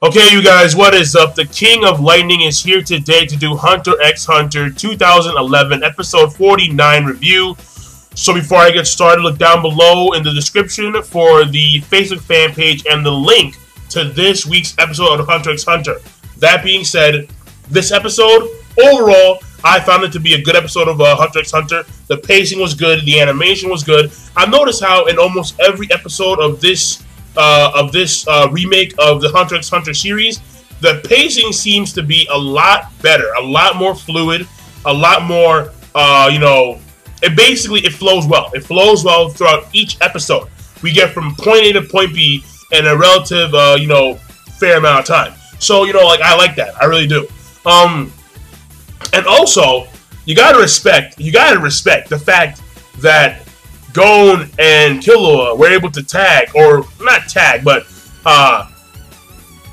Okay, you guys, what is up? The King of Lightning is here today to do Hunter x Hunter 2011 episode 49 review. So before I get started, look down below in the description for the Facebook fan page and the link to this week's episode of Hunter x Hunter. That being said, this episode, overall, I found it to be a good episode of Hunter x Hunter. The pacing was good, the animation was good. I've noticed how in almost every episode of this remake of the Hunter x Hunter series, the pacing seems to be a lot better, a lot more fluid, a lot more, it flows well. It flows well throughout each episode. We get from point A to point B in a relative, fair amount of time. So, I like that. I really do. And also, you gotta respect the fact that Gon and Killua were able to tag, or not tag, but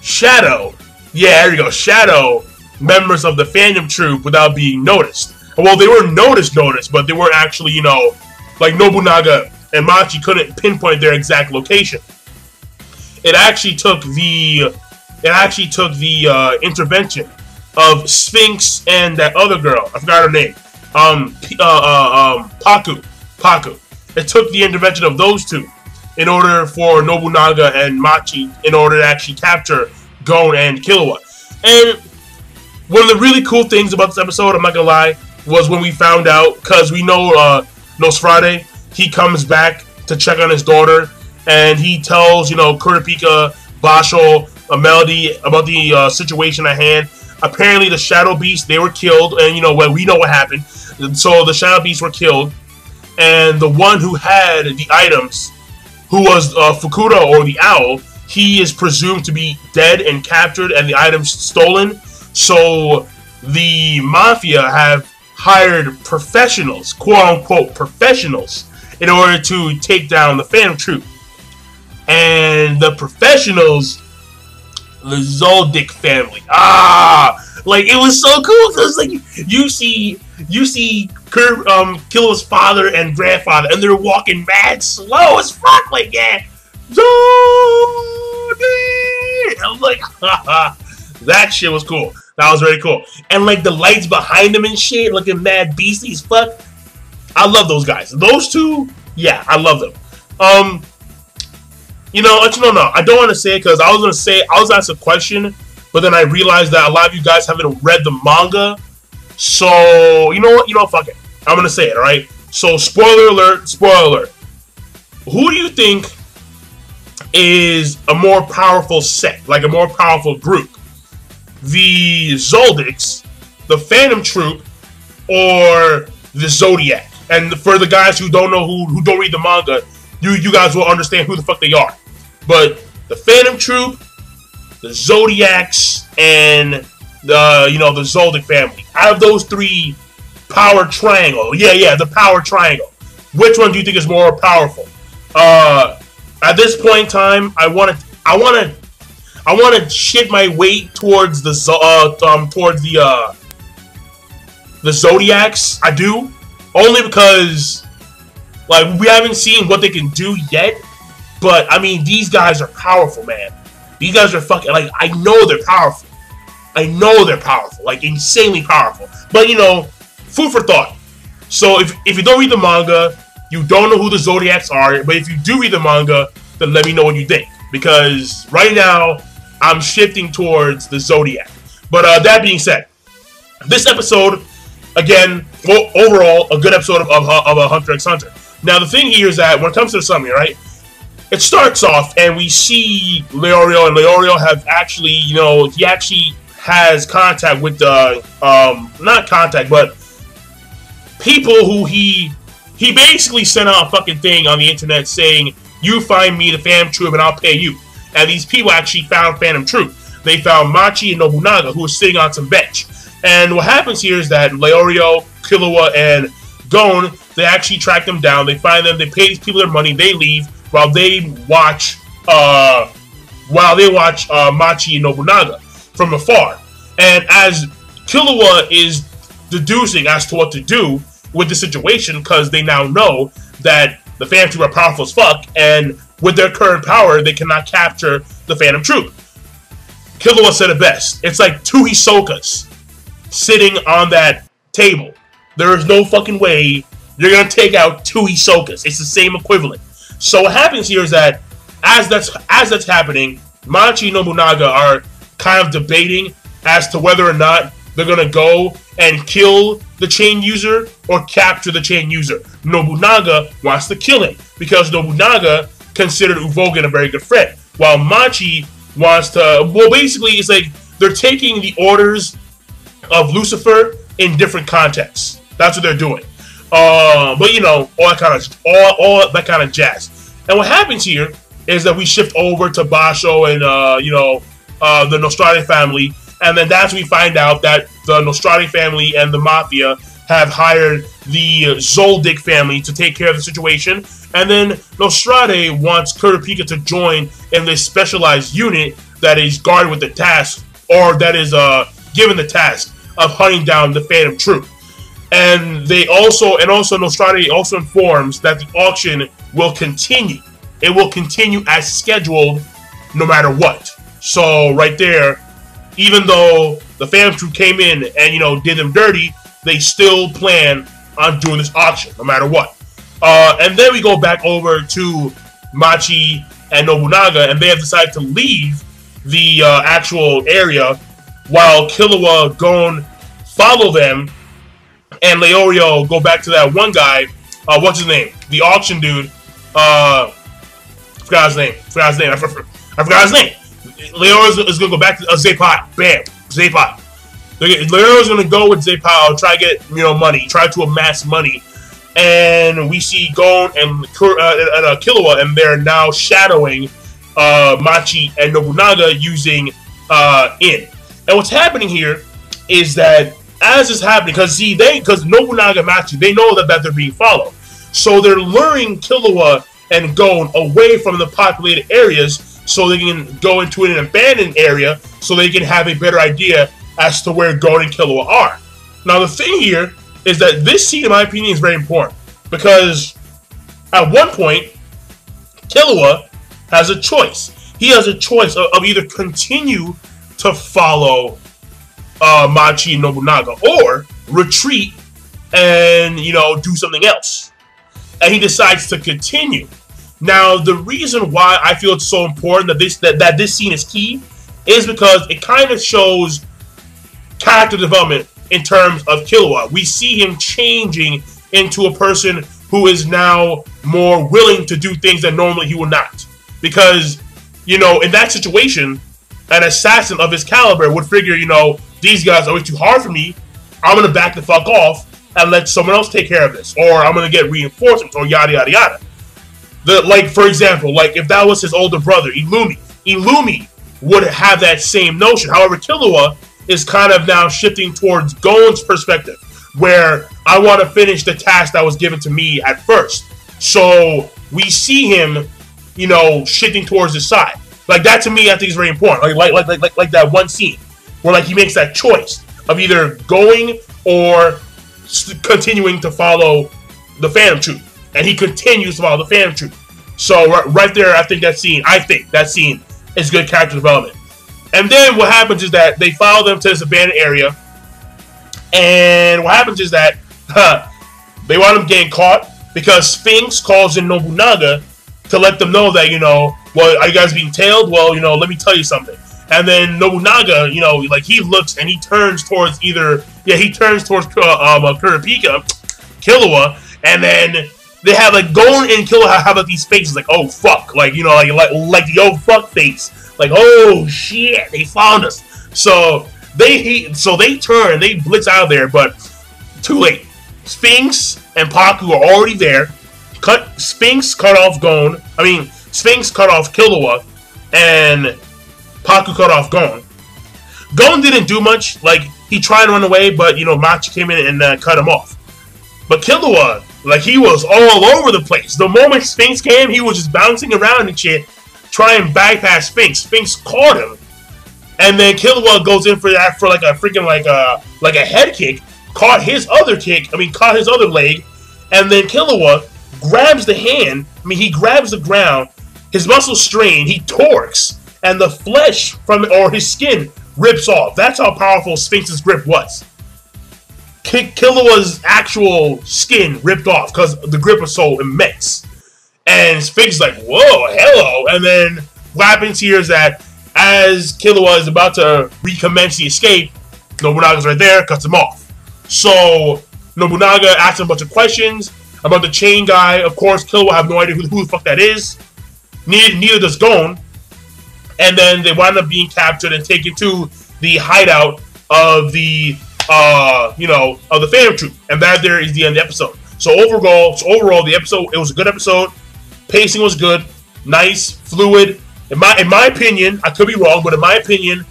shadow. Yeah, there you go. Shadow members of the fandom troupe without being noticed. Well, they were noticed, but they weren't actually, like Nobunaga and Machi couldn't pinpoint their exact location. It actually took the intervention of Sphinx and that other girl. I forgot her name. Paku. It took the intervention of those two in order for Nobunaga and Machi in order to actually capture Gon and Killua. And one of the really cool things about this episode, I'm not gonna lie, was when we found out, because we know Nosferatu, he comes back to check on his daughter, and he tells, Kurapika, Basho, Melody about the situation at hand. Apparently the Shadow Beasts, they were killed, and we know what happened. So the Shadow Beasts were killed, and the one who had the items, who was Fukuda, or the owl, he is presumed to be dead and captured and the items stolen. So the Mafia have hired professionals, quote-unquote professionals, in order to take down the Phantom Troupe. And the professionals, the Zodiac family. It was so cool. It was like you see Killua's father and grandfather, and they're walking mad slow as fuck. Like, yeah, Zodiac. I was like, that shit was cool. That was very cool. And like the lights behind them and shit, looking mad beastly as fuck. I love those guys. Those two, yeah, I love them. No, I don't want to say it because I was asked a question, but then I realized that a lot of you guys haven't read the manga. So, you know what? Fuck it. I'm going to say it, alright? So, spoiler alert. Who do you think is a more powerful set, like a more powerful group? The Zoldycks, the Phantom Troupe, or the Zodiac? And for the guys who don't know, who don't read the manga, you guys will understand who the fuck they are. But the Phantom Troupe, the Zodiacs, and the Zoldyck family. Out of those three, power triangle. Yeah, the power triangle. Which one do you think is more powerful? At this point in time, I want to shift my weight towards the Zodiacs. I do, only because like we haven't seen what they can do yet. But I mean, these guys are powerful, man. These guys are fucking, like, I know they're powerful. Like, insanely powerful. But, food for thought. So, if you don't read the manga, you don't know who the Zodiacs are. But if you do read the manga, then let me know what you think. Because right now, I'm shifting towards the Zodiac. But that being said, this episode, again, overall, a good episode of Hunter x Hunter. Now, the thing here is that when it comes to the summary, right? It starts off, and we see Leorio, and Leorio have actually, he actually has contact with not contact, but people who he basically sent out a fucking thing on the internet saying, you find me the Phantom Troupe and I'll pay you. And these people actually found Phantom Troupe. They found Machi and Nobunaga, who were sitting on some bench. And what happens here is that Leorio, Killua, and Gon, they actually track them down. They find them, they pay these people their money, they leave, while they watch Machi and Nobunaga from afar. And as Killua is deducing as to what to do with the situation, because they now know that the Phantom Troupe are powerful as fuck, and with their current power, they cannot capture the Phantom Troupe. Killua said it best. It's like two Hisokas sitting on that table. There is no fucking way you're gonna take out two Hisokas. It's the same equivalent. So what happens here is that as that's happening, Machi and Nobunaga are kind of debating as to whether or not they're gonna go and kill the chain user or capture the chain user. Nobunaga wants to kill him because Nobunaga considered Uvogen a very good friend, while Machi wants to. Well, basically, it's like they're taking the orders of Lucifer in different contexts. That's what they're doing. But you know, all that kind of jazz. And what happens here is that we shift over to Basho and the Nostrade family, and then that's when we find out that the Nostrade family and the Mafia have hired the Zoldyck family to take care of the situation, and then Nostrade wants Kurapika to join in this specialized unit that is guarded with the task, or that is given the task of hunting down the Phantom Troupe. And Nostrade also informs that the auction will continue. It will continue as scheduled, no matter what. So right there, even though the Phantom Troupe came in and did them dirty, they still plan on doing this auction, no matter what. And then we go back over to Machi and Nobunaga, and they have decided to leave the actual area, while Killua, Gon follow them, and Leorio go back to that one guy. What's his name? The auction dude. Forgot his name. I forgot his name. Leorio is gonna go back to Zepai. Bam, Zepai. Leorio's gonna go with Zepai, try to get money, try to amass money, and we see Gon and Killua, and they're now shadowing Machi and Nobunaga using In. And what's happening here is that as it's happening, because Nobunaga and Machi, they know that they're being followed, so they're luring Killua and Gon away from the populated areas so they can go into an abandoned area so they can have a better idea as to where Gon and Killua are. Now the thing here is that this scene, in my opinion, is very important, because at one point Killua has a choice. He has a choice of either continue to follow Machi and Nobunaga, or retreat and do something else. And he decides to continue. Now, the reason why I feel it's so important that this scene is key is because it kind of shows character development in terms of Killua. We see him changing into a person who is now more willing to do things that normally he would not. Because, in that situation, an assassin of his caliber would figure, these guys are way too hard for me. I'm going to back the fuck off and let someone else take care of this. Or I'm going to get reinforcements, or yada, yada, yada. For example, if that was his older brother, Illumi would have that same notion. However, Killua is kind of now shifting towards Gon's perspective, where I want to finish the task that was given to me at first. So we see him, shifting towards his side. That to me, I think is very important. Like that one scene where he makes that choice of either going or continuing to follow the Phantom Troupe, and he continues to follow the Phantom Troupe. So right there, I think that scene is good character development. And then what happens is that they follow them to this abandoned area, and what happens is that they want them getting caught because Sphinx calls in Nobunaga to let them know that well, are you guys being tailed? Well, let me tell you something. And then Nobunaga, he looks and he turns towards Kurapika, Killua, and then they have Gon and Killua have these faces oh fuck, like the oh fuck face, oh shit, they found us. So they turn, they blitz out of there, but too late. Sphinx and Paku are already there. Sphinx cut off Killua, and Paku cut off Gon. Gon didn't do much. He tried to run away, but Machi came in and cut him off. But Killua, he was all over the place. The moment Sphinx came, he was just bouncing around and shit, trying to bypass Sphinx. Sphinx caught him, and then Killua goes in for that for a freaking a head kick. Caught his other leg, and then Killua grabs the hand. He grabs the ground. His muscles strain. He torques, and the flesh from or his skin rips off. That's how powerful Sphinx's grip was. Killua's actual skin ripped off because the grip was so immense. And Sphinx is like, whoa, hello. And then what happens here is that as Killua is about to recommence the escape, Nobunaga's right there, cuts him off. So Nobunaga asks him a bunch of questions about the chain guy. Of course, Killua have no idea who the fuck that is. Neither does Gon. And then they wind up being captured and taken to the hideout of the of the Phantom Troupe. And that there is the end of the episode. So overall, the episode, it was a good episode. Pacing was good, nice, fluid. In my opinion, I could be wrong, but in my opinion,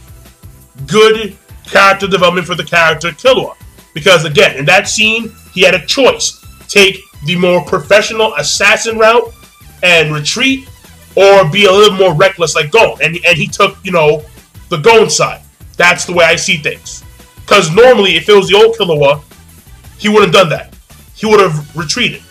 good character development for the character Killua. Because again, in that scene, he had a choice: take the more professional assassin route and retreat, or be a little more reckless like Gon. And he took, the Gon side. That's the way I see things. Because normally, if it was the old Killua, he wouldn't have done that. He would have retreated.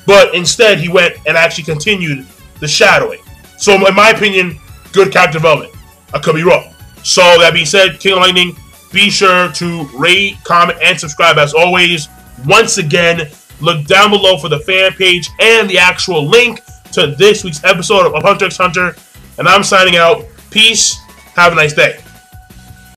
But instead, he went and actually continued the shadowing. So, in my opinion, good character development. I could be wrong. So, that being said, King of Lightning, be sure to rate, comment, and subscribe as always. Once again, look down below for the fan page and the actual link to this week's episode of Hunter x Hunter. And I'm signing out. Peace. Have a nice day.